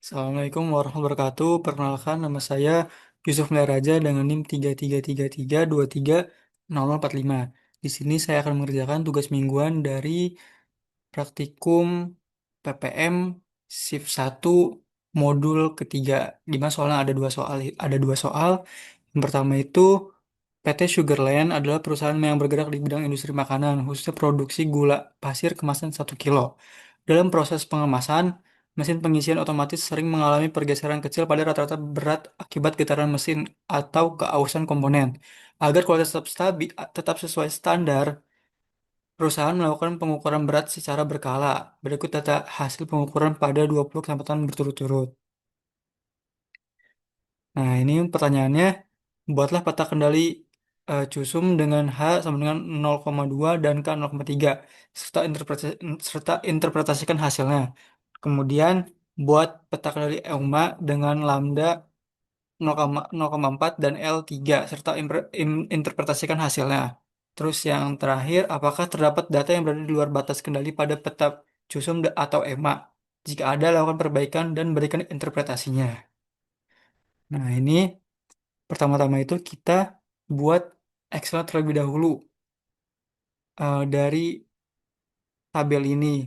Assalamualaikum warahmatullahi wabarakatuh. Perkenalkan nama saya Yusuf Raja dengan NIM 3333230045. Di sini saya akan mengerjakan tugas mingguan dari praktikum PPM Shift 1 modul ketiga. Di mana soalnya ada dua soal. Yang pertama itu PT Sugarland adalah perusahaan yang bergerak di bidang industri makanan, khususnya produksi gula pasir kemasan 1 kilo. Dalam proses pengemasan, mesin pengisian otomatis sering mengalami pergeseran kecil pada rata-rata berat akibat getaran mesin atau keausan komponen. Agar kualitas tetap sesuai standar, perusahaan melakukan pengukuran berat secara berkala. Berikut data hasil pengukuran pada 20 kesempatan berturut-turut. Nah, ini pertanyaannya, buatlah peta kendali Cusum dengan H sama dengan 0,2 dan K 0,3 serta interpretasikan hasilnya. Kemudian buat peta kendali EUMA dengan lambda 0,4 dan L 3 serta interpretasikan hasilnya. Terus yang terakhir, apakah terdapat data yang berada di luar batas kendali pada peta Cusum atau EMA? Jika ada, lakukan perbaikan dan berikan interpretasinya. Nah, ini pertama-tama itu kita buat Excel terlebih dahulu dari tabel ini.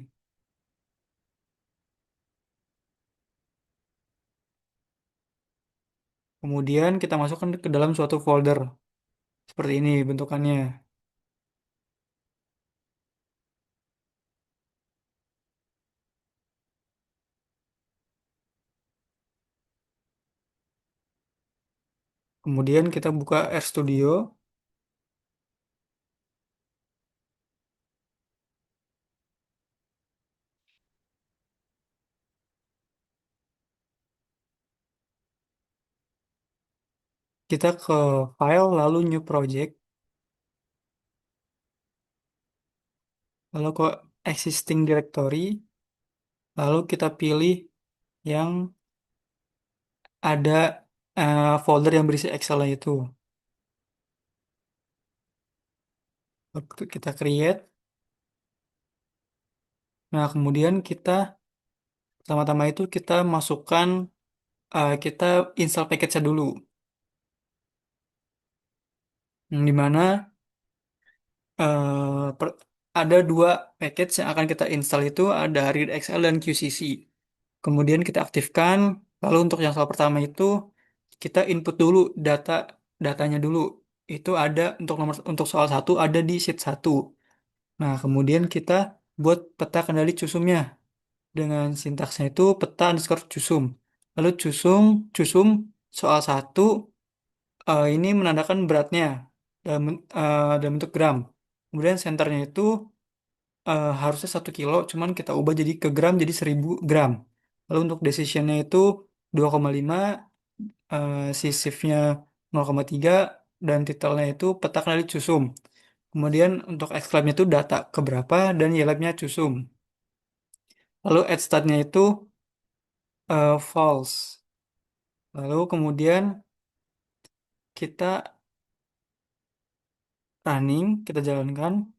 Kemudian kita masukkan ke dalam suatu folder. Seperti ini bentukannya. Kemudian kita buka RStudio. Kita ke file, lalu new project. Lalu ke existing directory. Lalu kita pilih yang ada folder yang berisi Excel itu. Lalu kita create. Nah, kemudian kita pertama-tama itu kita masukkan, kita install package-nya dulu. Yang dimana ada dua package yang akan kita install itu ada readXL dan QCC. Kemudian kita aktifkan. Lalu untuk yang soal pertama itu kita input dulu datanya dulu. Itu ada untuk soal satu ada di sheet satu. Nah, kemudian kita buat peta kendali cusumnya dengan sintaksnya itu peta underscore cusum. Lalu cusum soal satu ini menandakan beratnya dalam bentuk gram. Kemudian senternya itu harusnya 1 kilo, cuman kita ubah jadi ke gram jadi 1000 gram. Lalu untuk decisionnya itu 2,5, si shiftnya 0,3, dan titelnya itu peta kendali cusum. Kemudian untuk exclaimnya itu data keberapa dan yelabnya cusum. Lalu add statnya itu false. Lalu kemudian kita running, kita jalankan.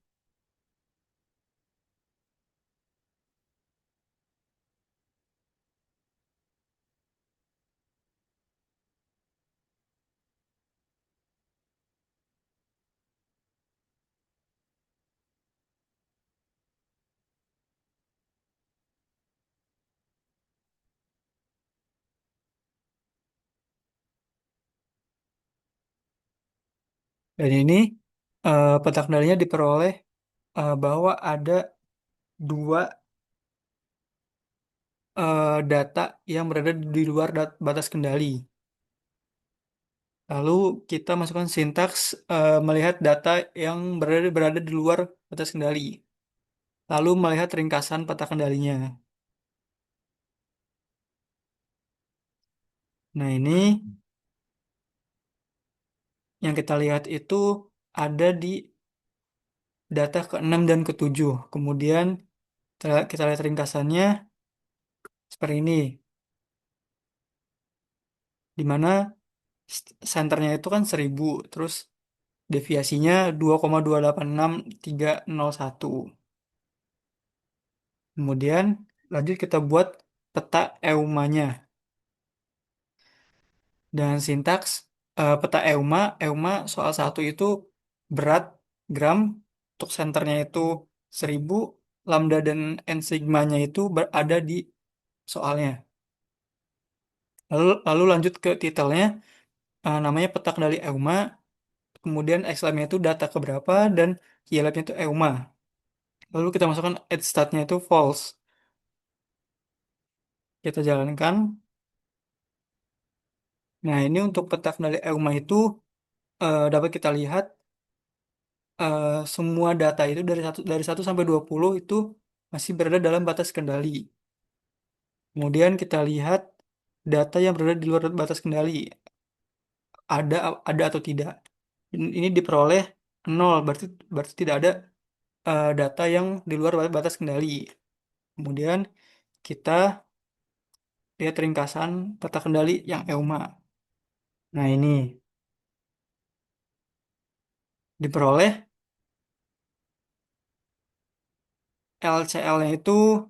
Dan ini peta kendalinya diperoleh bahwa ada dua data yang berada di luar batas kendali. Lalu kita masukkan sintaks melihat data yang berada di luar batas kendali. Lalu melihat ringkasan peta kendalinya. Nah, ini yang kita lihat itu ada di data ke-6 dan ke-7. Kemudian kita lihat ringkasannya seperti ini. Di mana senternya itu kan 1000, terus deviasinya 2,286,301. Kemudian lanjut kita buat peta EUMA-nya. Dan sintaks peta EUMA soal satu itu berat gram, untuk senternya itu 1000, lambda dan n sigmanya itu berada di soalnya. Lalu lanjut ke titelnya, namanya peta kendali EUMA, kemudian XLab-nya itu data keberapa, dan YLab-nya itu EUMA. Lalu kita masukkan add stat-nya itu false. Kita jalankan. Nah, ini untuk peta kendali EUMA itu dapat kita lihat semua data itu dari satu sampai 20 itu masih berada dalam batas kendali. Kemudian kita lihat data yang berada di luar batas kendali, ada ada atau tidak. Ini diperoleh nol, berarti berarti tidak ada data yang di luar batas kendali. Kemudian kita lihat ringkasan peta kendali yang EUMA. Nah, ini diperoleh LCL-nya itu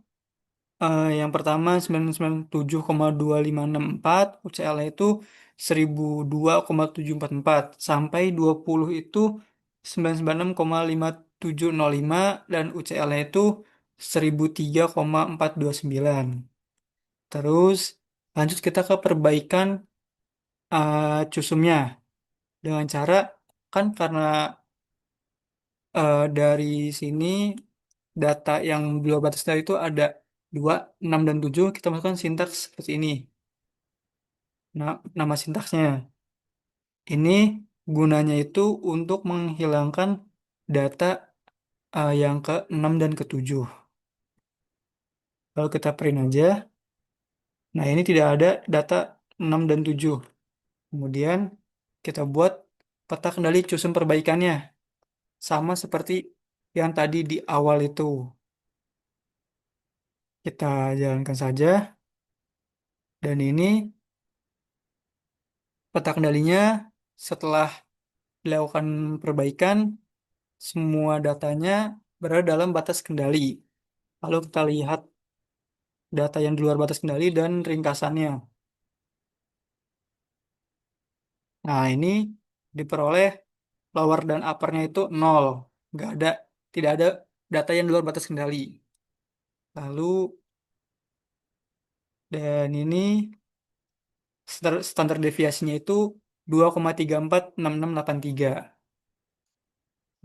yang pertama 997,2564, UCL-nya itu 1002,744, sampai 20 itu 996,5705, dan UCL-nya itu 1003,429. Terus lanjut kita ke perbaikan cusumnya dengan cara, kan karena dari sini data yang di luar batas dari itu ada 2, 6, dan 7. Kita masukkan sintaks seperti ini. Nah, nama sintaksnya. Ini gunanya itu untuk menghilangkan data yang ke 6 dan ke 7. Lalu kita print aja. Nah, ini tidak ada data 6 dan 7. Kemudian kita buat peta kendali cusum perbaikannya. Sama seperti yang tadi di awal itu. Kita jalankan saja. Dan ini peta kendalinya setelah dilakukan perbaikan, semua datanya berada dalam batas kendali. Lalu kita lihat data yang di luar batas kendali dan ringkasannya. Nah, ini diperoleh lower dan uppernya itu nol. Nggak ada, tidak ada data yang di luar batas kendali. Lalu, dan ini standar deviasinya itu 2,346683.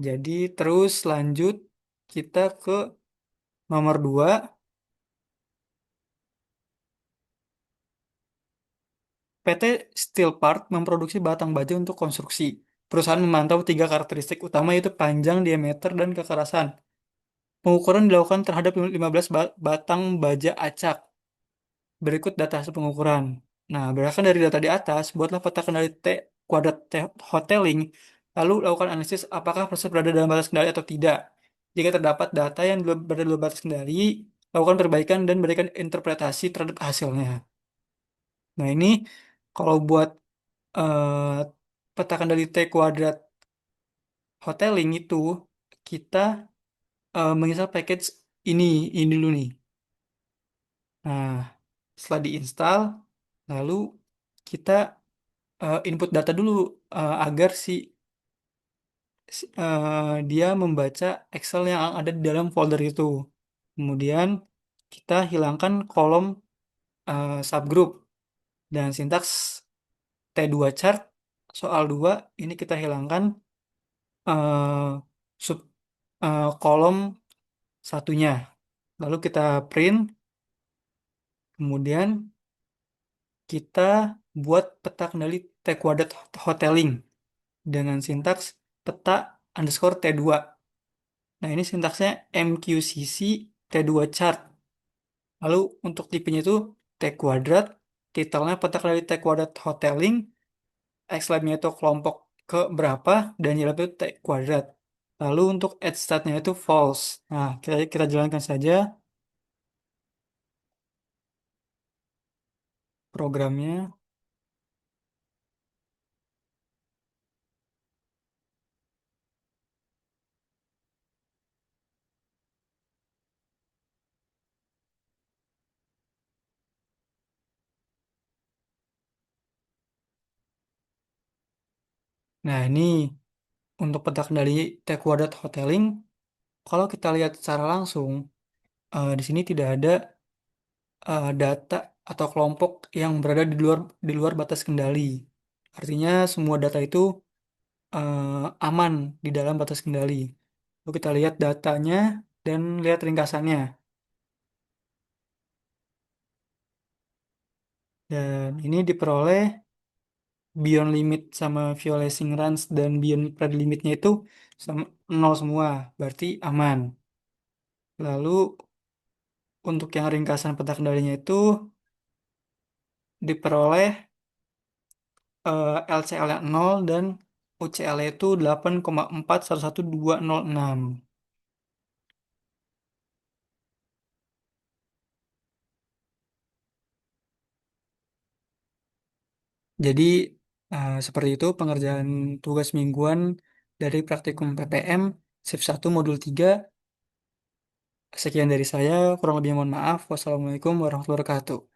Jadi terus lanjut kita ke nomor 2. PT Steel Part memproduksi batang baja untuk konstruksi. Perusahaan memantau tiga karakteristik utama, yaitu panjang, diameter, dan kekerasan. Pengukuran dilakukan terhadap 15 batang baja acak. Berikut data hasil pengukuran. Nah, berdasarkan dari data di atas, buatlah peta kendali T kuadrat hoteling, lalu lakukan analisis apakah proses berada dalam batas kendali atau tidak. Jika terdapat data yang berada di luar batas kendali, lakukan perbaikan dan berikan interpretasi terhadap hasilnya. Nah, ini kalau buat eh, peta kendali T kuadrat hoteling itu, kita menginstal package ini ini dulu nih. Nah, setelah diinstal, lalu kita input data dulu agar dia membaca Excel yang ada di dalam folder itu. Kemudian kita hilangkan kolom subgroup, dan sintaks T2 chart soal 2 ini kita hilangkan eh, sub kolom satunya. Lalu kita print, kemudian kita buat peta kendali T kuadrat hoteling dengan sintaks peta underscore T2. Nah, ini sintaksnya MQCC T2 chart. Lalu untuk tipenya itu T kuadrat, titelnya peta kendali T kuadrat hoteling, X labnya itu kelompok ke berapa, dan Y lab itu T kuadrat. Lalu untuk add statnya itu false. Nah, kita jalankan saja programnya. Nah, ini untuk peta kendali T kuadrat hoteling, kalau kita lihat secara langsung, di sini tidak ada data atau kelompok yang berada di luar batas kendali. Artinya semua data itu aman di dalam batas kendali. Lalu kita lihat datanya dan lihat ringkasannya. Dan ini diperoleh beyond limit sama violation range dan beyond predicate limitnya itu sama nol semua, berarti aman. Lalu untuk yang ringkasan peta kendalinya itu diperoleh LCL-nya 0 dan UCL itu 8,411206. Jadi seperti itu pengerjaan tugas mingguan dari praktikum PPM shift 1 modul 3. Sekian dari saya, kurang lebih mohon maaf. Wassalamualaikum warahmatullahi wabarakatuh.